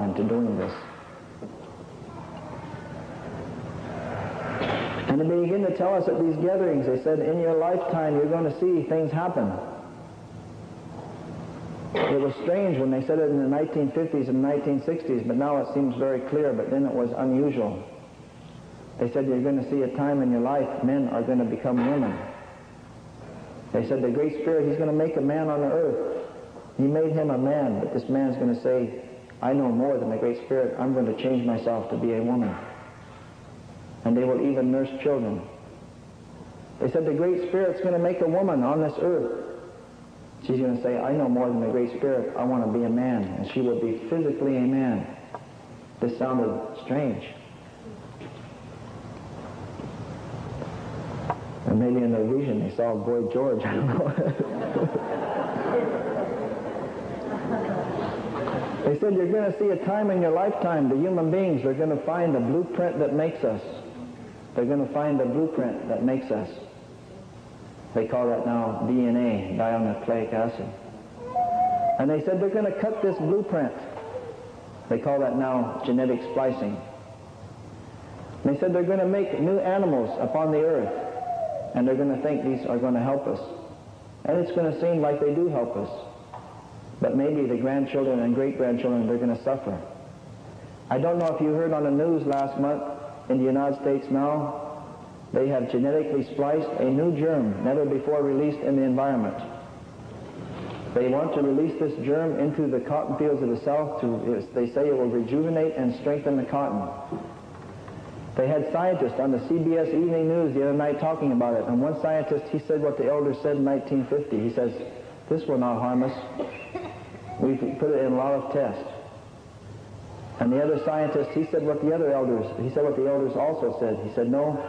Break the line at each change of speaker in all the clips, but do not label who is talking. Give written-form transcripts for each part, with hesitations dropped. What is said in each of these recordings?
to doing this. And they begin to tell us at these gatherings, they said, in your lifetime you're going to see things happen. It was strange when they said it in the 1950s and 1960s, but now it seems very clear, but then it was unusual. They said you're going to see a time in your life men are going to become women. They said the Great Spirit, He's going to make a man on the earth. He made him a man, but this man's going to say, I know more than the Great Spirit. I'm going to change myself to be a woman. And they will even nurse children. They said the Great Spirit's going to make a woman on this earth. She's going to say, I know more than the Great Spirit. I want to be a man. And she will be physically a man. This sounded strange. And maybe in their vision they saw Boy George. I don't know. They said you're going to see a time in your lifetime, the human beings are going to find the blueprint that makes us. They're going to find the blueprint that makes us. They call that now DNA, dinucleic acid. And they said they're going to cut this blueprint. They call that now genetic splicing. And they said they're going to make new animals upon the earth. And they're going to think these are going to help us. And it's going to seem like they do help us. But maybe the grandchildren and great-grandchildren, they're going to suffer. I don't know if you heard on the news last month, in the United States now, they have genetically spliced a new germ, never before released in the environment. They want to release this germ into the cotton fields of the South. They say it will rejuvenate and strengthen the cotton. They had scientists on the CBS Evening News the other night talking about it, and one scientist, he said what the elders said in 1950. He says, this will not harm us. We've put it in a lot of tests. And the other scientist, he said what the elders also said. He said, no,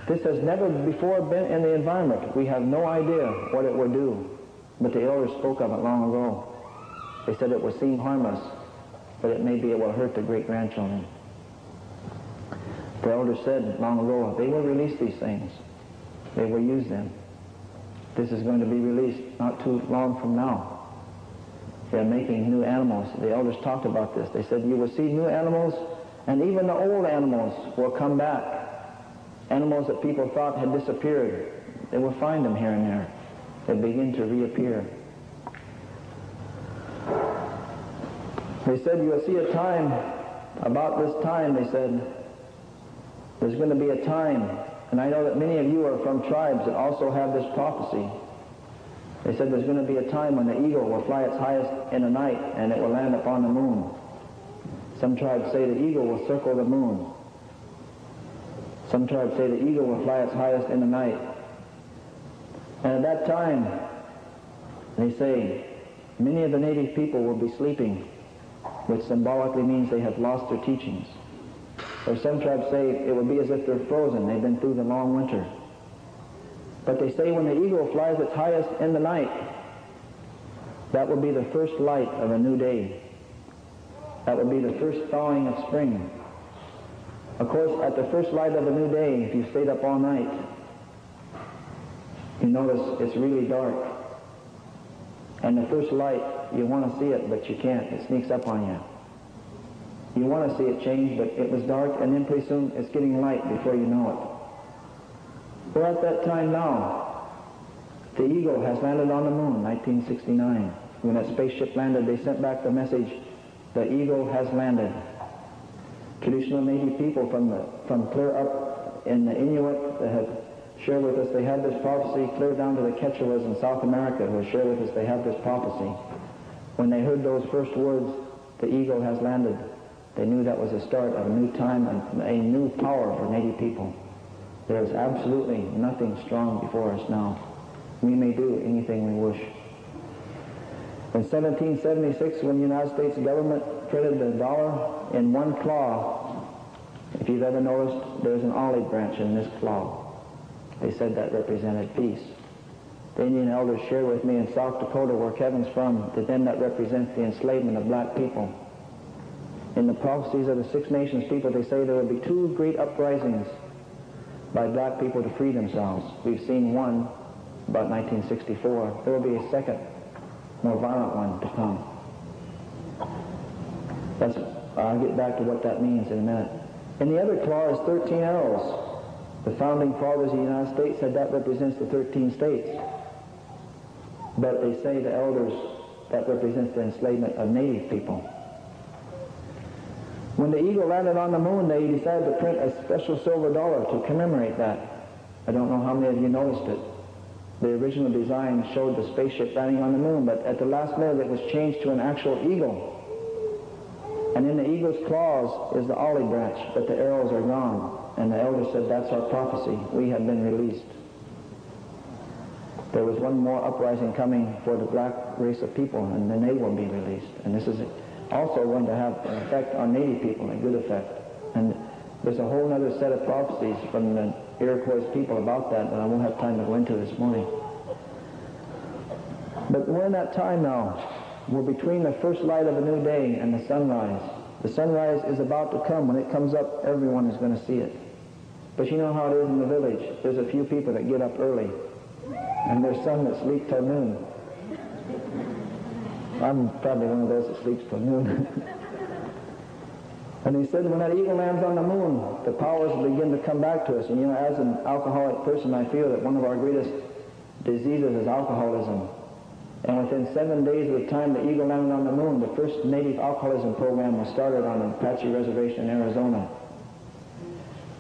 this has never before been in the environment. We have no idea what it will do. But the elders spoke of it long ago. They said it will seem harmless, but it may be it will hurt the great-grandchildren. The elders said long ago, they will release these things. They will use them. This is going to be released not too long from now. They're making new animals. The elders talked about this. They said you will see new animals, and even the old animals will come back. Animals that people thought had disappeared. They will find them here and there. They begin to reappear. They said you will see a time, about this time, they said, there's going to be a time, and I know that many of you are from tribes that also have this prophecy. They said there's going to be a time when the eagle will fly its highest in the night and it will land upon the moon. Some tribes say the eagle will circle the moon. Some tribes say the eagle will fly its highest in the night. And at that time, they say, many of the native people will be sleeping, which symbolically means they have lost their teachings. Or some tribes say it will be as if they're frozen. They've been through the long winter. But they say when the eagle flies its highest in the night, that will be the first light of a new day. That will be the first thawing of spring. Of course, at the first light of a new day, if you stayed up all night, you notice it's really dark. And the first light, you want to see it, but you can't. It sneaks up on you. You want to see it change, but it was dark, and then pretty soon it's getting light before you know it. We're at that time now. The eagle has landed on the moon, 1969. When that spaceship landed, they sent back the message, the eagle has landed. Traditional native people from clear up in the Inuit that have shared with us, they have this prophecy clear down to the Quechuas in South America who have shared with us, they have this prophecy. When they heard those first words, the eagle has landed, they knew that was the start of a new time and a new power for native people. There is absolutely nothing strong before us now. We may do anything we wish. In 1776, when the United States government printed the dollar in one claw, if you've ever noticed, there's an olive branch in this claw. They said that represented peace. The Indian elders shared with me in South Dakota, where Kevin's from, to them that represents the enslavement of black people. In the prophecies of the Six Nations people, they say there will be two great uprisings by black people to free themselves. We've seen one about 1964. There will be a second, more violent one to come. I'll get back to what that means in a minute. In the other claw is 13 arrows. The founding fathers of the United States said that represents the 13 states. But they say, the elders, that represents the enslavement of native people. When the eagle landed on the moon, they decided to print a special silver dollar to commemorate that. I don't know how many of you noticed it. The original design showed the spaceship landing on the moon, but at the last minute it was changed to an actual eagle. And in the eagle's claws is the olive branch, but the arrows are gone. And the elders said, that's our prophecy. We have been released. There was one more uprising coming for the black race of people, and then they will be released. And this is also going to have an effect on native people, a good effect. And there's a whole other set of prophecies from the Iroquois people about that I won't have time to go into this morning. But we're in that time now. We're between the first light of a new day and the sunrise. The sunrise is about to come. When it comes up, everyone is going to see it. But you know how it is in the village. There's a few people that get up early, and there's some that sleep till noon. I'm probably one of those that sleeps till noon. And he said, when that eagle lands on the moon, the powers will begin to come back to us. And you know, as an alcoholic person, I feel that one of our greatest diseases is alcoholism. And within 7 days of the time the eagle landed on the moon, the first native alcoholism program was started on an Apache reservation in Arizona.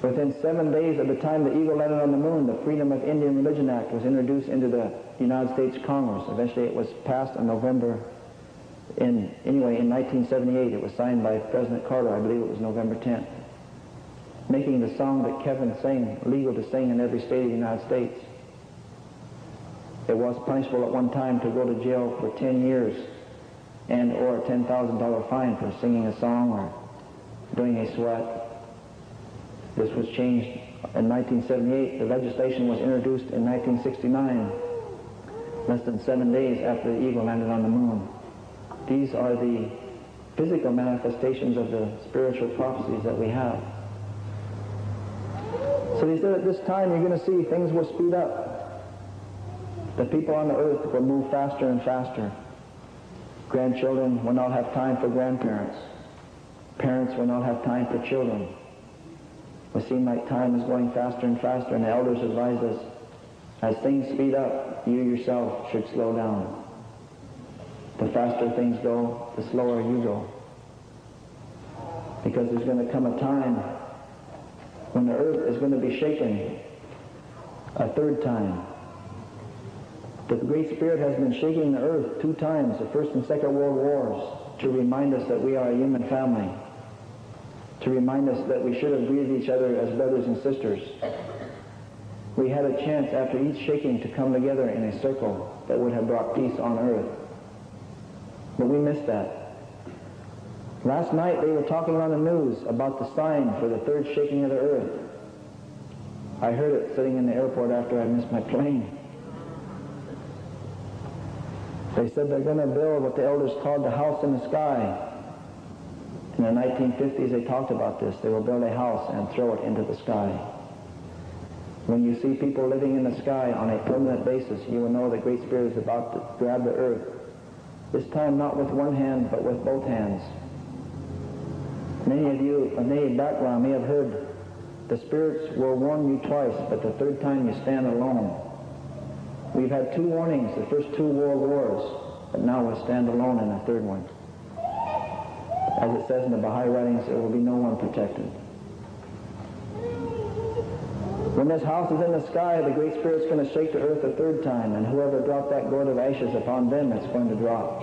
Within 7 days of the time the eagle landed on the moon, the Freedom of Indian Religion Act was introduced into the United States Congress. Eventually it was passed in November, in 1978. It was signed by President Carter. I believe it was November 10th. Making the song that Kevin sang legal to sing in every state of the United States. It was punishable at one time to go to jail for 10 years and or a $10,000 fine for singing a song or doing a sweat. This was changed in 1978. The legislation was introduced in 1969, less than 7 days after the eagle landed on the moon. These are the physical manifestations of the spiritual prophecies that we have. So he said at this time you're going to see things will speed up. The people on the earth will move faster and faster. Grandchildren will not have time for grandparents. Parents will not have time for children. It will seem like time is going faster and faster, and the elders advise us, as things speed up, you yourself should slow down. The faster things go, the slower you go. Because there's going to come a time when the earth is going to be shaken a third time. The Great Spirit has been shaking the earth 2 times, the First and Second World Wars, to remind us that we are a human family, to remind us that we should have greeted each other as brothers and sisters. We had a chance after each shaking to come together in a circle that would have brought peace on earth. But we missed that. Last night they were talking on the news about the sign for the third shaking of the earth. I heard it sitting in the airport after I missed my plane. They said they're going to build what the elders called the house in the sky. In the 1950s they talked about this. They will build a house and throw it into the sky. When you see people living in the sky on a permanent basis, you will know the Great Spirit is about to grab the earth. This time not with one hand, but with both hands. Many of you of native background may have heard the spirits will warn you twice, but the third time you stand alone. We've had 2 warnings, the first 2 world wars, but now we'll stand alone in the third one. As it says in the Baha'i writings, there will be no one protected. When this house is in the sky, the Great Spirit's going to shake the earth a third time, and whoever dropped that gourd of ashes upon them, it's going to drop.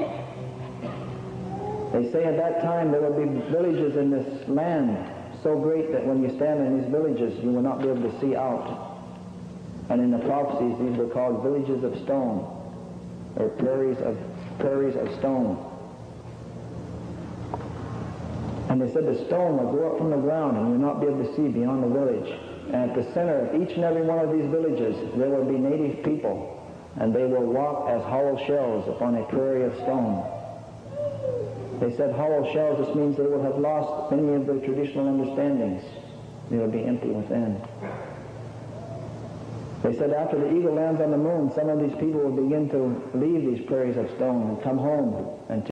They say at that time there will be villages in this land so great that when you stand in these villages, you will not be able to see out. And in the prophecies, these were called villages of stone, or prairies of stone. And they said the stone will go up from the ground and you'll not be able to see beyond the village. And at the center of each and every one of these villages, there will be native people, and they will walk as hollow shells upon a prairie of stone. They said hollow shells, this means they will have lost many of their traditional understandings. They will be empty within. They said after the eagle lands on the moon, some of these people will begin to leave these prairies of stone and come home and